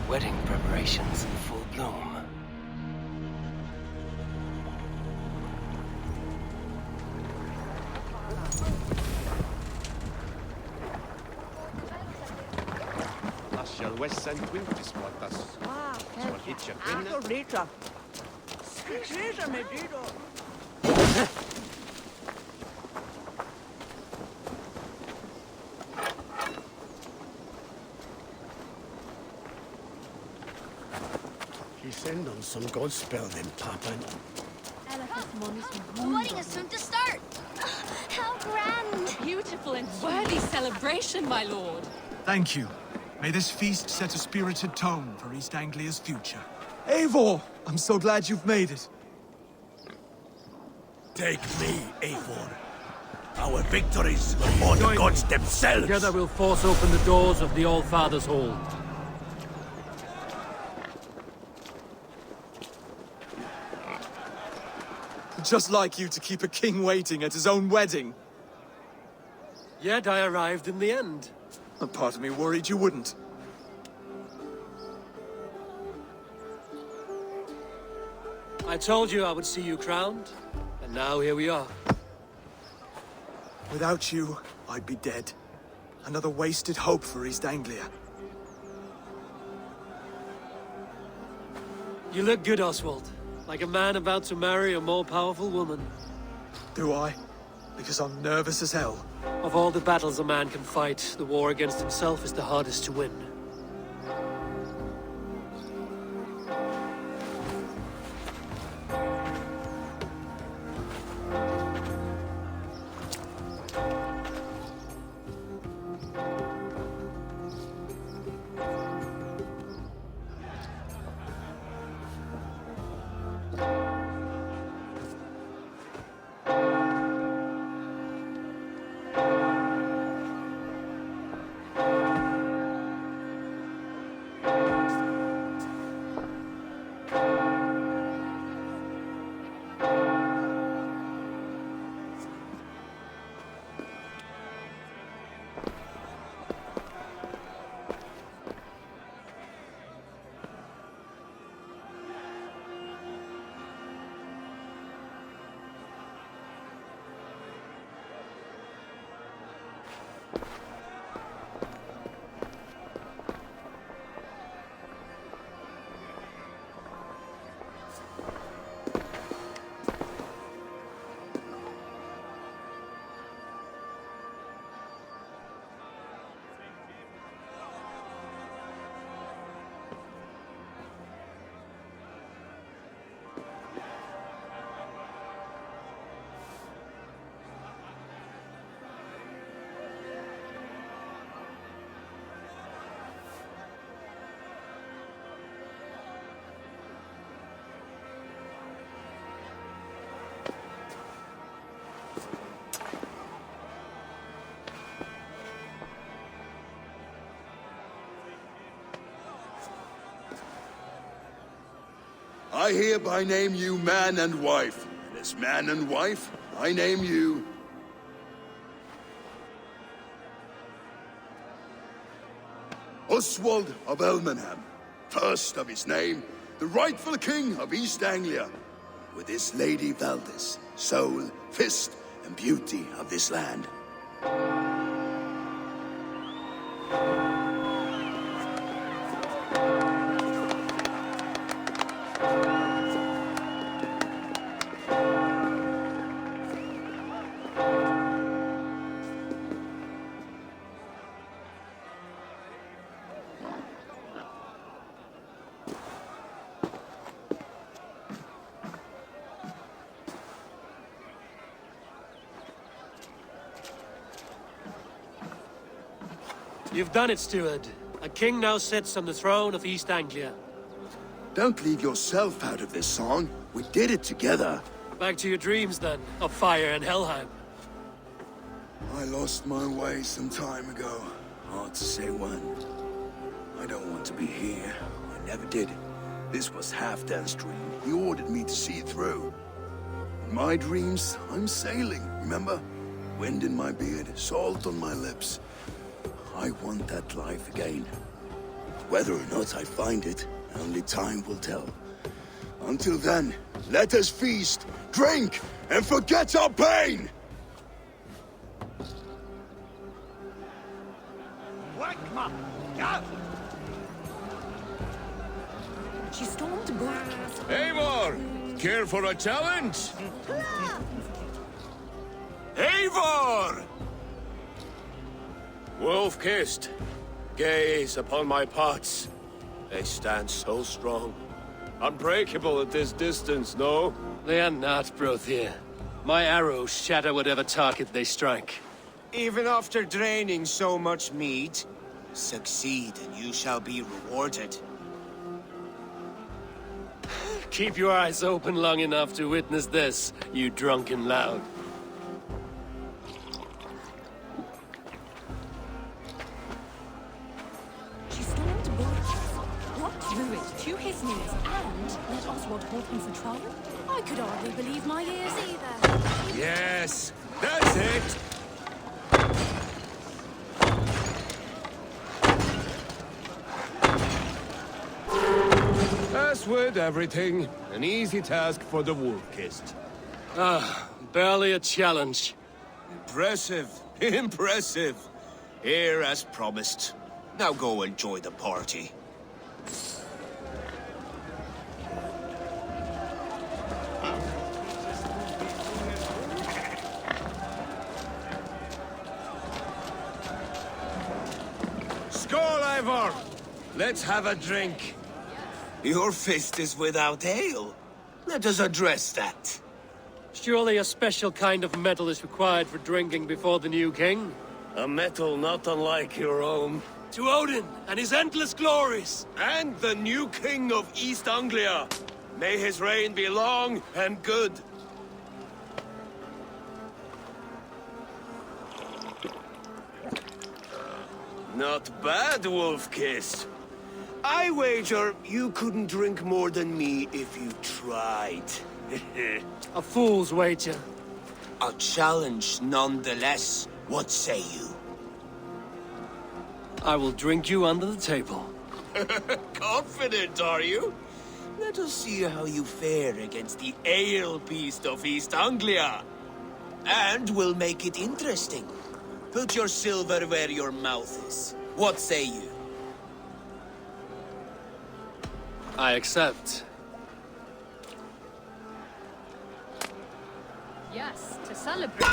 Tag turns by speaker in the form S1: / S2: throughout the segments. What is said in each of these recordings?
S1: Wedding preparations in full bloom.
S2: Lascial Wessan Quintus Mortas. Suon Hitcher Quinna.
S3: He send on some godspell then, Papa.
S4: The wedding is soon to start! How grand!
S5: Beautiful and worthy celebration, my lord.
S6: Thank you. May this feast set a spirited tone for East Anglia's future. Eivor! I'm so glad you've made it.
S3: Take me, Eivor. Our victories were more the gods themselves.
S7: Together we'll force open the doors of the All-Father's Hall.
S6: Just like you to keep a king waiting at his own wedding.
S7: Yet I arrived in the end.
S6: A part of me worried you wouldn't.
S7: I told you I would see you crowned, and now here we are.
S6: Without you, I'd be dead. Another wasted hope for East Anglia.
S7: You look good, Oswald. Like a man about to marry a more powerful woman.
S6: Do I? Because I'm nervous as hell.
S7: Of all the battles a man can fight, the war against himself is the hardest to win.
S8: I hereby name you man and wife. And as man and wife, I name you... Oswald of Elmenham, first of his name, the rightful king of East Anglia, with his lady Valdis, soul, fist, and beauty of this land.
S7: You've done it, steward. A king now sits on the throne of East Anglia.
S8: Don't leave yourself out of this song. We did it together.
S7: Back to your dreams, then, of fire and Helheim.
S8: I lost my way some time ago. Hard to say when. I don't want to be here. I never did. This was Halfdan's dream. He ordered me to see it through. In my dreams, I'm sailing, remember? Wind in my beard, salt on my lips. I want that life again. Whether or not I find it, only time will tell. Until then, let us feast, drink, and forget our pain!
S5: She stormed back.
S3: Eivor! Care for a challenge? Eivor! Wolf-kissed, gaze upon my parts. They stand so strong. Unbreakable at this distance, no?
S7: They are not, Brothir. My arrows shatter whatever target they strike.
S2: Even after draining so much meat, succeed and you shall be rewarded.
S7: Keep your eyes open long enough to witness this, you drunken lout.
S5: She stormed back, rocked through it to his knees, and let Oswald hold him for trial.
S4: I could hardly believe my ears either.
S3: Yes, that's it! As with everything, an easy task for the wolf-kissed.
S7: Barely a challenge.
S2: Impressive, impressive. Here as promised. Now go enjoy the party.
S3: Skål, Eivor! Let's have a drink.
S2: Your fist is without ale. Let us address that.
S7: Surely a special kind of metal is required for drinking before the new king?
S3: A metal not unlike your own.
S7: To Odin and his endless glories!
S3: And the new king of East Anglia. May his reign be long and good. Not bad, Wolf-kissed. I wager you couldn't drink more than me if you tried.
S7: A fool's wager.
S2: A challenge nonetheless. What say you?
S7: I will drink you under the table.
S2: Confident, are you? Let us see how you fare against the ale beast of East Anglia. And we'll make it interesting. Put your silver where your mouth is. What say you?
S7: I accept.
S5: Yes, to celebrate.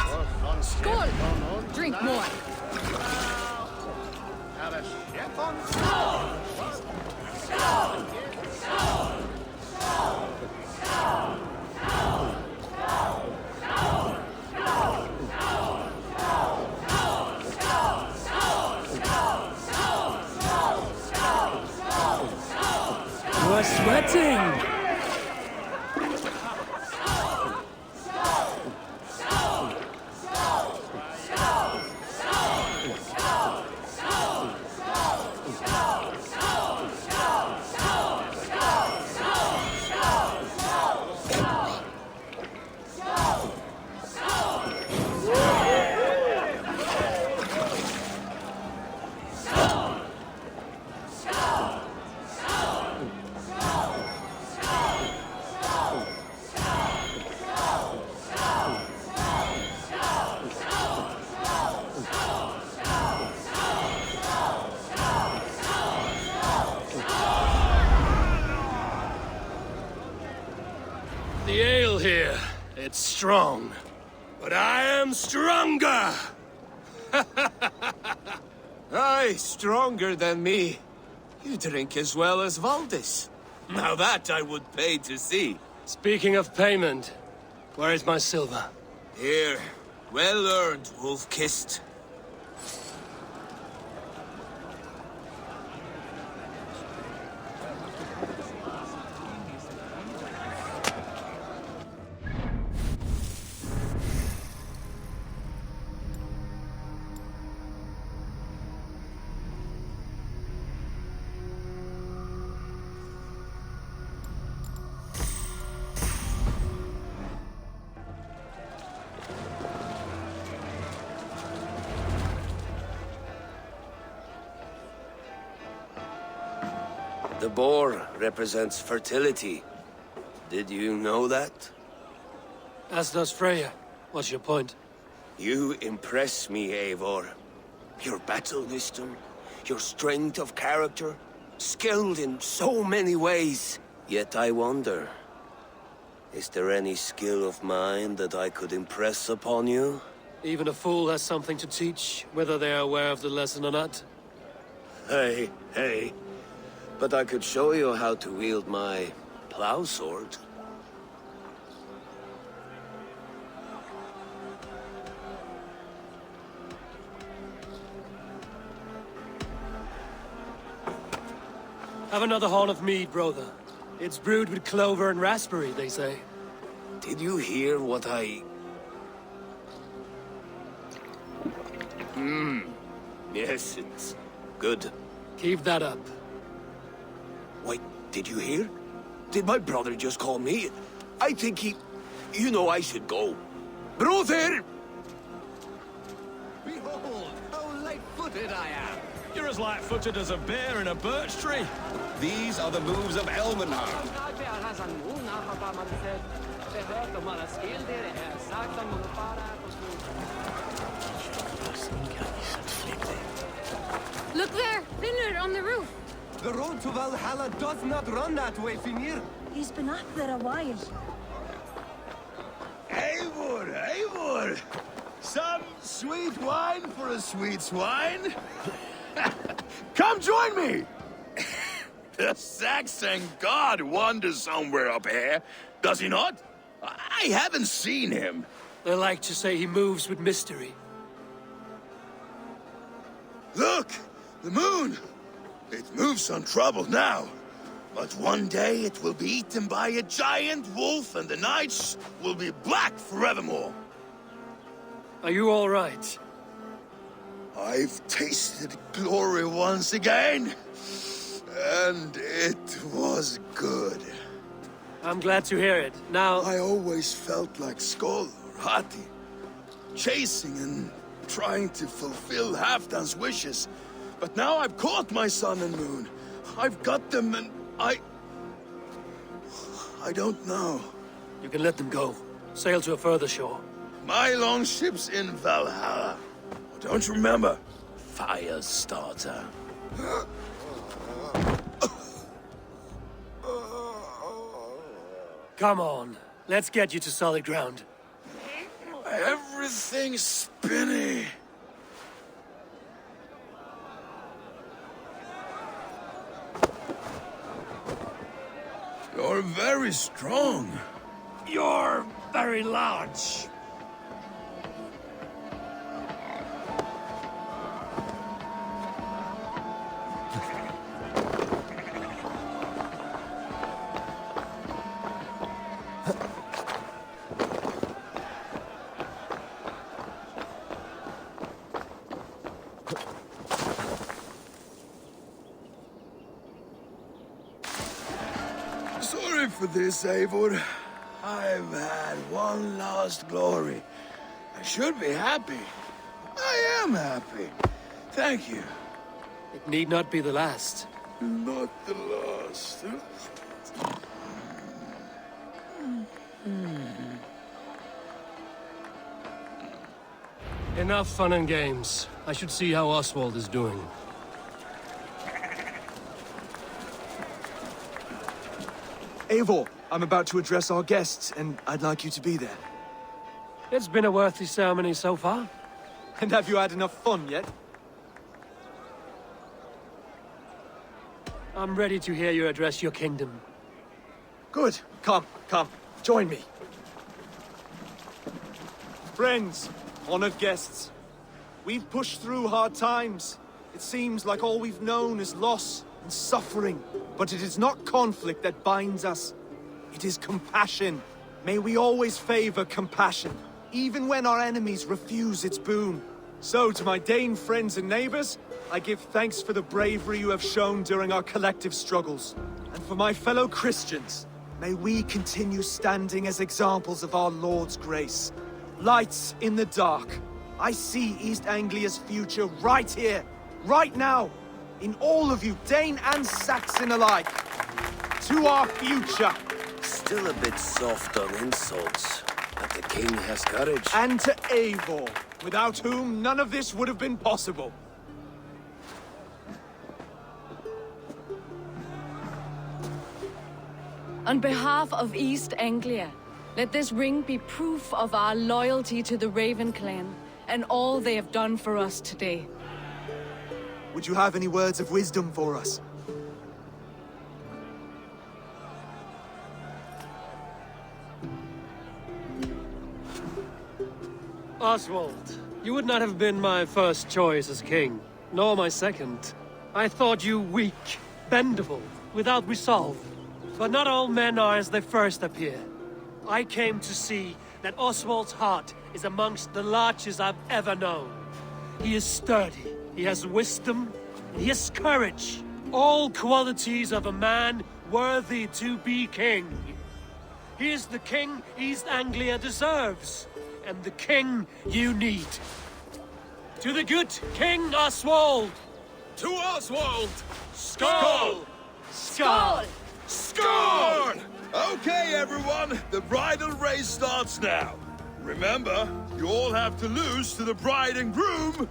S5: Skål! Drink more.
S7: You are sweating! The ale here, it's strong. But I am stronger!
S2: Aye, stronger than me. You drink as well as Valdis. Now that I would pay to see.
S7: Speaking of payment, where is my silver?
S2: Here, well earned, wolf-kissed.
S3: The boar represents fertility. Did you know that?
S7: As does Freya. What's your point?
S3: You impress me, Eivor. Your battle wisdom, your strength of character, skilled in so many ways. Yet I wonder, is there any skill of mine that I could impress upon you?
S7: Even a fool has something to teach, whether they are aware of the lesson or not.
S3: Hey. But I could show you how to wield my plow sword.
S7: Have another horn of mead, brother. It's brewed with clover and raspberry, they say.
S3: Did you hear what I... Yes, it's good.
S7: Keep that up.
S3: Wait, did you hear? Did my brother just call me? I think he... You know I should go. Brother!
S9: Behold, how light-footed I am! You're as light-footed as a bear in a birch tree. These are the moves of Elmenhard.
S4: Look there! Finner on the roof!
S10: The road to Valhalla does not run that way, Finir.
S5: He's been up there a while.
S8: Eivor! Some sweet wine for a sweet swine? Come join me! The Saxon god wanders somewhere up here, does he not? I haven't seen him.
S7: They like to say he moves with mystery.
S8: Look! The moon! It moves untroubled now. But one day it will be eaten by a giant wolf and the nights will be black forevermore.
S7: Are you all right?
S8: I've tasted glory once again. And it was good.
S7: I'm glad to hear it. Now...
S8: I always felt like Skoll or Hati. Chasing and trying to fulfill Halfdan's wishes. But now I've caught my sun and moon. I've got them and I don't know.
S7: You can let them go. Sail to a further shore.
S8: My longship's in Valhalla. Don't you remember? Firestarter.
S7: Come on. Let's get you to solid ground.
S8: Everything's spinny. You're very strong.
S7: You're very large.
S8: Sorry for this, Eivor. I've had one last glory. I should be happy. I am happy. Thank you.
S7: It need not be the last.
S8: Not the last.
S7: Enough fun and games. I should see how Oswald is doing.
S6: Eivor, I'm about to address our guests, and I'd like you to be there.
S7: It's been a worthy ceremony so far.
S6: And have you had enough fun yet?
S7: I'm ready to hear you address your kingdom.
S6: Good. Come. Join me. Friends, honored guests. We've pushed through hard times. It seems like all we've known is loss and suffering. But it is not conflict that binds us. It is compassion. May we always favor compassion, even when our enemies refuse its boon. So, to my Dane friends and neighbors, I give thanks for the bravery you have shown during our collective struggles. And for my fellow Christians, may we continue standing as examples of our Lord's grace. Lights in the dark. I see East Anglia's future right here, right now. in all of you, Dane and Saxon alike. To our future.
S3: Still a bit soft on insults, but the king has courage.
S6: And to Eivor, without whom none of this would have been possible.
S5: On behalf of East Anglia, let this ring be proof of our loyalty to the Raven clan and all they have done for us today.
S6: Would you have any words of wisdom for us?
S7: Oswald, you would not have been my first choice as king, nor my second. I thought you weak, bendable, without resolve. But not all men are as they first appear. I came to see that Oswald's heart is amongst the largest I've ever known. He is sturdy, he has wisdom, and he has courage. All qualities of a man worthy to be king. He is the king East Anglia deserves, and the king you need. To the good King Oswald!
S9: To Oswald!
S7: Skull!
S5: Skull!
S9: Score! Okay, everyone, the bridal race starts now. Remember, you all have to lose to the bride and groom.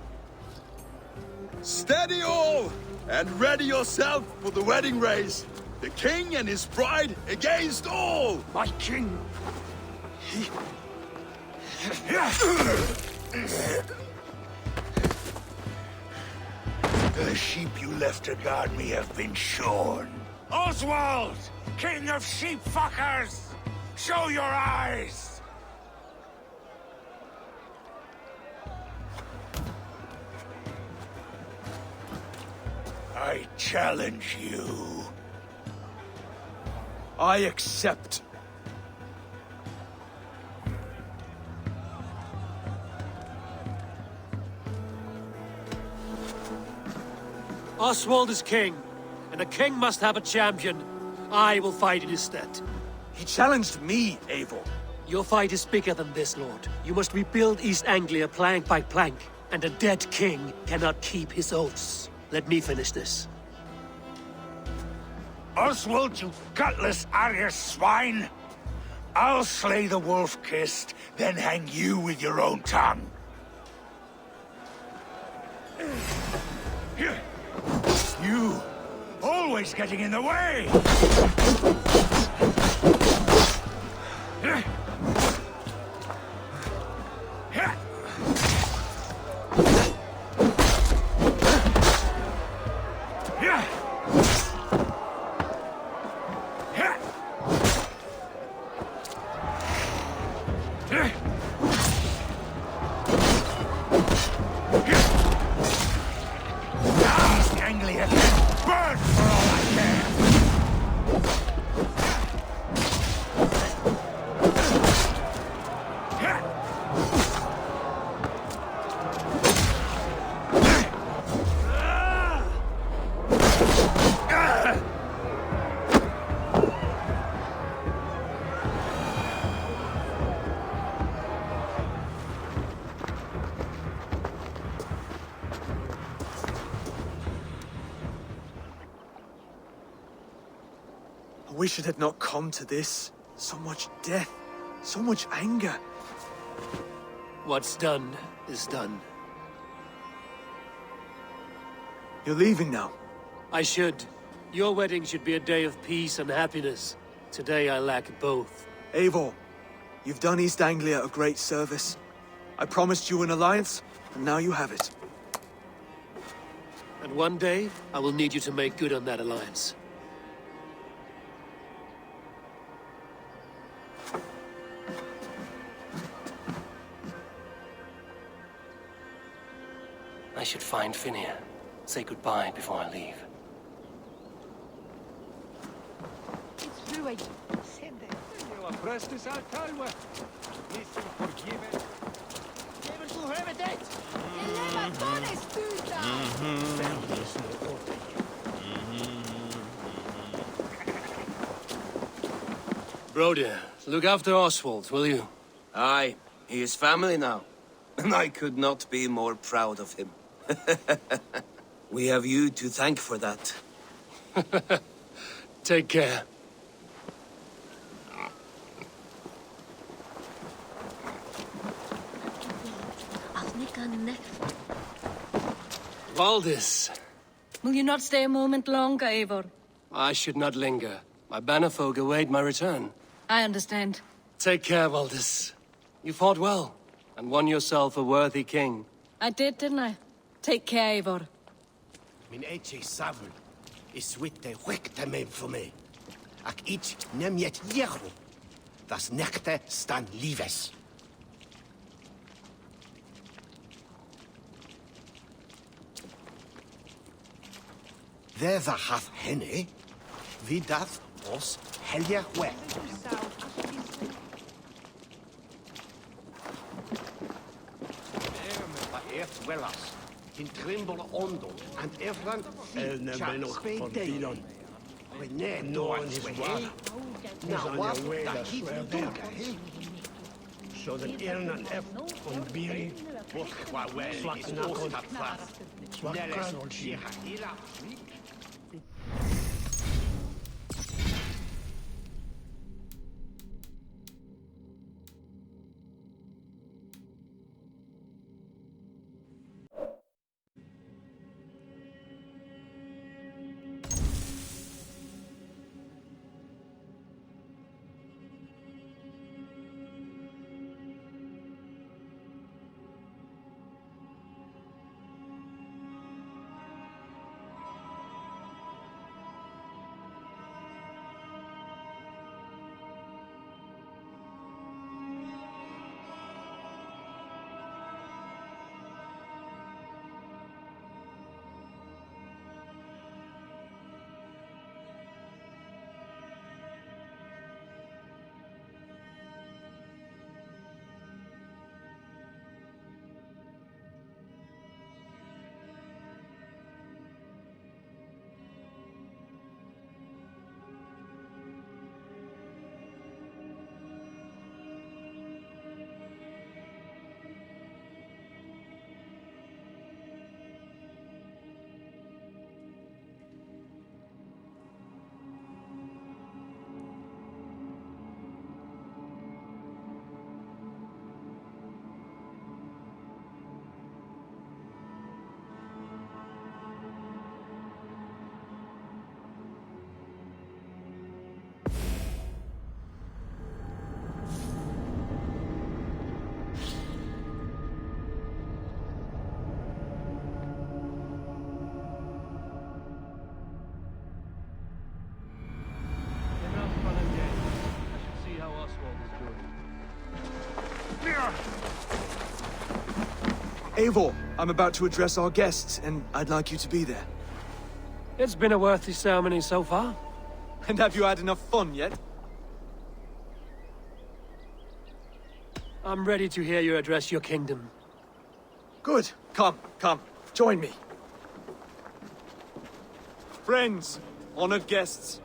S9: Steady all, and ready yourself for the wedding race. The king and his bride against all.
S7: My king!
S8: The sheep you left to guard me have been shorn.
S2: Oswald! King of sheep fuckers! Show your eyes!
S8: I challenge you.
S6: I accept.
S7: Oswald is king, and a king must have a champion. I will fight in his stead.
S6: He challenged me, Eivor.
S7: Your fight is bigger than this, Lord. You must rebuild East Anglia plank by plank, and a dead king cannot keep his oaths. Let me finish this.
S8: Oswald, you gutless Arya swine! I'll slay the wolf-kissed, then hang you with your own tongue. You, always getting in the way! Anglia can burn for all I care!
S6: I wish it had not come to this. So much death, so much anger.
S7: What's done is done.
S6: You're leaving now.
S7: I should. Your wedding should be a day of peace and happiness. Today I lack both.
S6: Eivor, you've done East Anglia a great service. I promised you an alliance, and now you have it.
S7: And one day, I will need you to make good on that alliance.
S1: I should find Finir. Say goodbye before I leave.
S7: Brody, look after Oswald, will you?
S3: Aye, he is family now. And I could not be more proud of him. We have you to thank for that.
S1: Take care. Valdis.
S5: Will you not stay a moment longer, Eivor?
S1: I should not linger. My bannerfolk await my return.
S5: I understand.
S1: Take care, Valdis. You fought well, and won yourself a worthy king.
S5: I did, didn't I? Take care, Eivor.
S11: Min eche savn is witte wekte mem for me. Ak ich nem jet jeru. Das nekte stan lives. There the hath henne, vi dath os helja we. Wellas, in Trimble Ondo, and Evland, Spedon. No one is well. Now, what that he will do, so that Ernan F. on Biri, Boskwa, well, it's not that fast.
S6: Eivor, I'm about to address our guests, and I'd like you to be there.
S7: It's been a worthy ceremony so far.
S6: And have you had enough fun yet?
S7: I'm ready to hear you address your kingdom.
S6: Good. Come, join me. Friends, honored guests,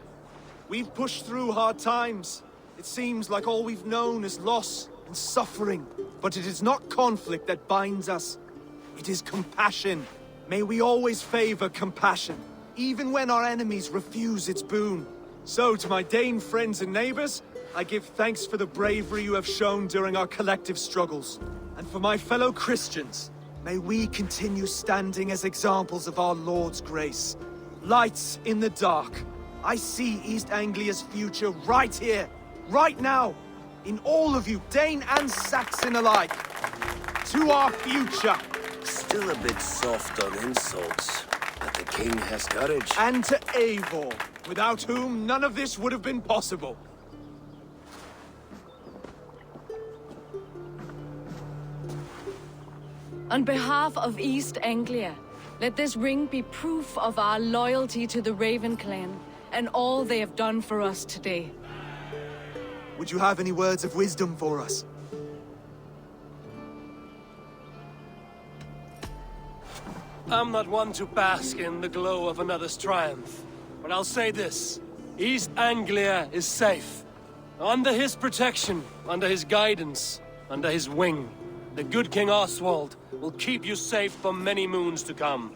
S6: we've pushed through hard times. It seems like all we've known is loss and suffering. But it is not conflict that binds us. It is compassion. May we always favor compassion, even when our enemies refuse its boon. So, to my Dane friends and neighbors, I give thanks for the bravery you have shown during our collective struggles. And for my fellow Christians, may we continue standing as examples of our Lord's grace. Lights in the dark. I see East Anglia's future right here, right now. In all of you, Dane and Saxon alike. To our future.
S3: Still a bit soft on insults, but the king has courage.
S6: And to Eivor, without whom none of this would have been possible.
S5: On behalf of East Anglia, let this ring be proof of our loyalty to the Raven clan and all they have done for us today.
S6: Would you have any words of wisdom for us?
S1: I'm not one to bask in the glow of another's triumph, but I'll say this. East Anglia is safe. Under his protection, under his guidance, under his wing, the good King Oswald will keep you safe for many moons to come.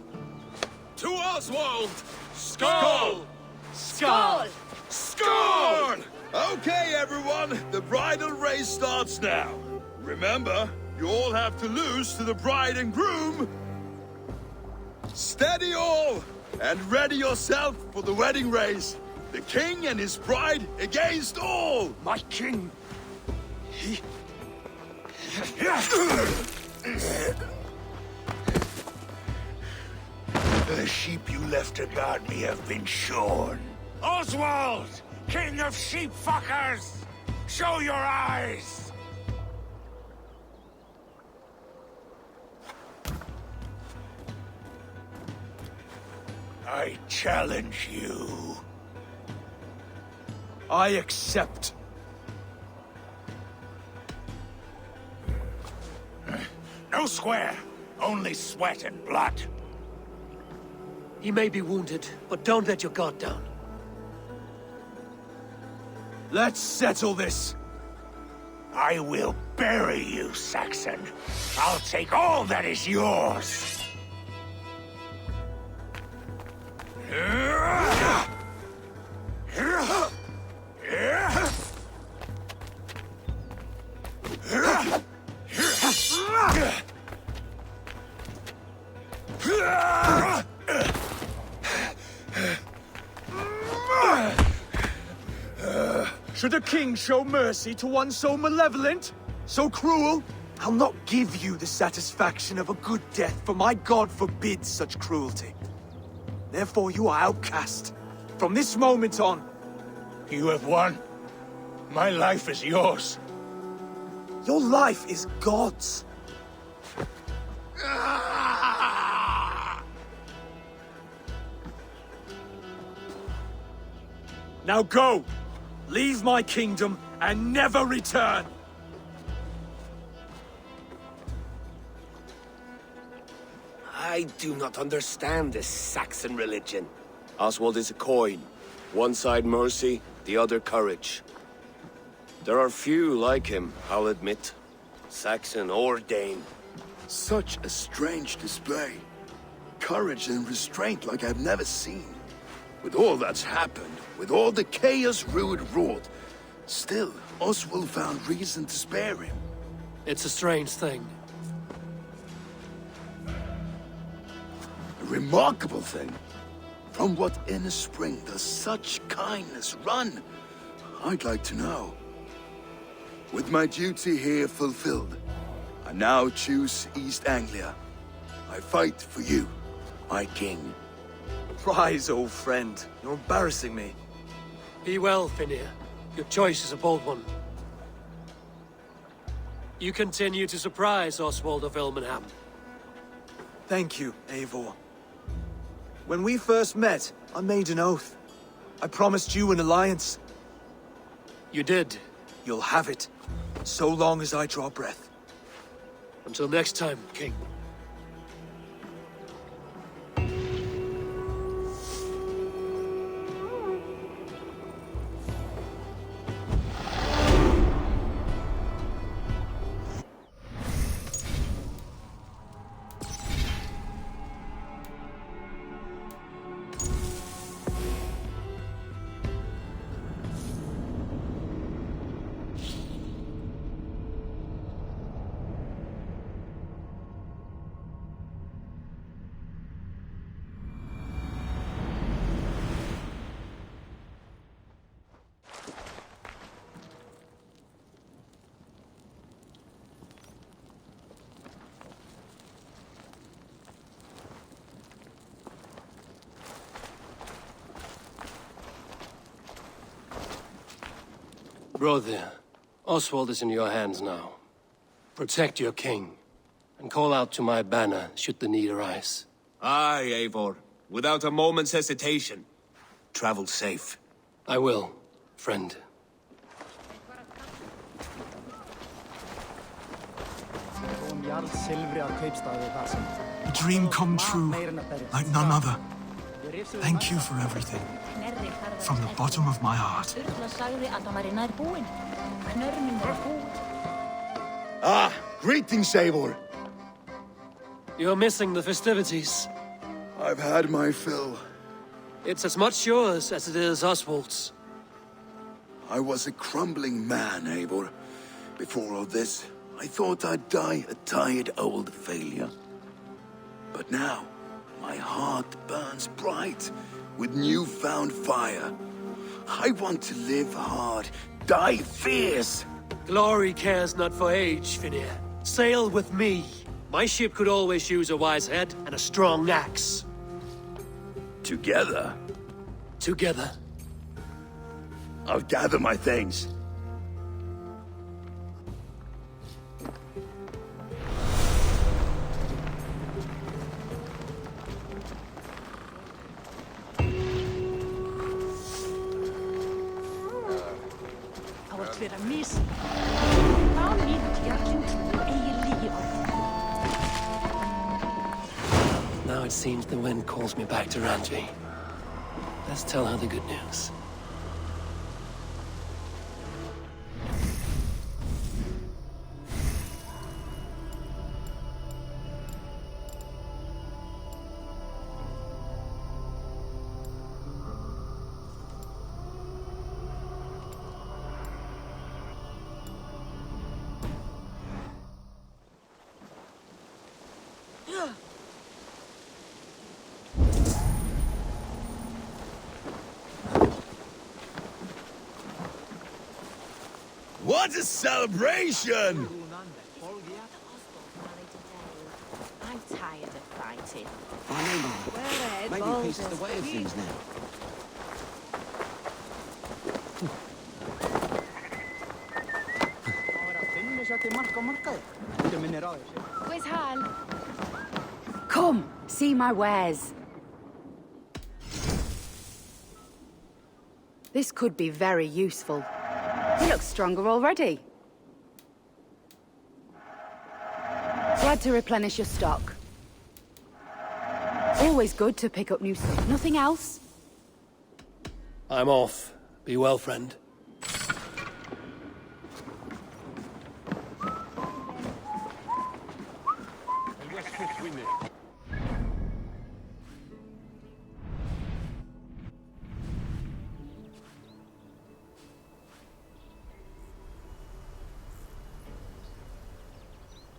S9: To Oswald!
S1: Skull!
S5: Skull!
S9: Scorn! Okay, everyone, the bridal race starts now. Remember, you all have to lose to the bride and groom. Steady all, and ready yourself for the wedding race. The king and his bride against all!
S6: My king!
S8: The sheep you left to guard me have been shorn.
S11: Oswald! King of sheep fuckers! Show your eyes!
S8: I challenge you.
S6: I accept.
S8: No square, only sweat and blood.
S7: He may be wounded, but don't let your guard down.
S6: Let's settle this.
S8: I will bury you, Saxon. I'll take all that is yours.
S6: Should a king show mercy to one so malevolent? So cruel? I'll not give you the satisfaction of a good death, for my god forbids such cruelty. Therefore you are outcast. From this moment on.
S8: You have won. My life is yours.
S6: Your life is God's. Now go! Leave my kingdom and never return!
S3: I do not understand this Saxon religion. Oswald is a coin. One side mercy, the other courage. There are few like him, I'll admit. Saxon or Dane.
S8: Such a strange display. Courage and restraint like I've never seen. With all that's happened, with all the chaos Rued wrought, still, Oswald found reason to spare him.
S7: It's a strange thing.
S8: A remarkable thing. From what inner spring does such kindness run? I'd like to know. With my duty here fulfilled, I now choose East Anglia. I fight for you, my king.
S6: Rise, old friend. You're embarrassing me.
S7: Be well, Finnir. Your choice is a bold one. You continue to surprise Oswald of Ilmenham.
S6: Thank you, Eivor. When we first met, I made an oath. I promised you an alliance.
S7: You did.
S6: You'll have it, so long as I draw breath.
S7: Until next time, King. Brother, Oswald is in your hands now. Protect your king, and call out to my banner should the need arise.
S2: Aye, Eivor. Without a moment's hesitation. Travel safe.
S7: I will, friend.
S12: A dream come true, like none other. Thank you for everything. From the bottom of my heart.
S8: Ah, greetings, Eivor.
S7: You're missing the festivities.
S8: I've had my fill.
S1: It's as much yours as it is Oswald's.
S8: I was a crumbling man, Eivor. Before all this, I thought I'd die a tired old failure. But now, my heart burns bright with newfound fire. I want to live hard, die fierce.
S1: Glory cares not for age, Finir. Sail with me. My ship could always use a wise head and a strong axe.
S8: Together,
S1: Together.
S8: I'll gather my things.
S1: Now it seems the wind calls me back to Ranji. Let's tell her the good news.
S9: What a celebration!
S4: I'm tired of fighting.
S11: I know, maybe a piece of the way of things now.
S4: Where's Hal? Come, see my wares. This could be very useful. He looks stronger already. Glad to replenish your stock. Always good to pick up new stuff. Nothing else?
S1: I'm off. Be well, friend.
S11: El West Fifth Windmill.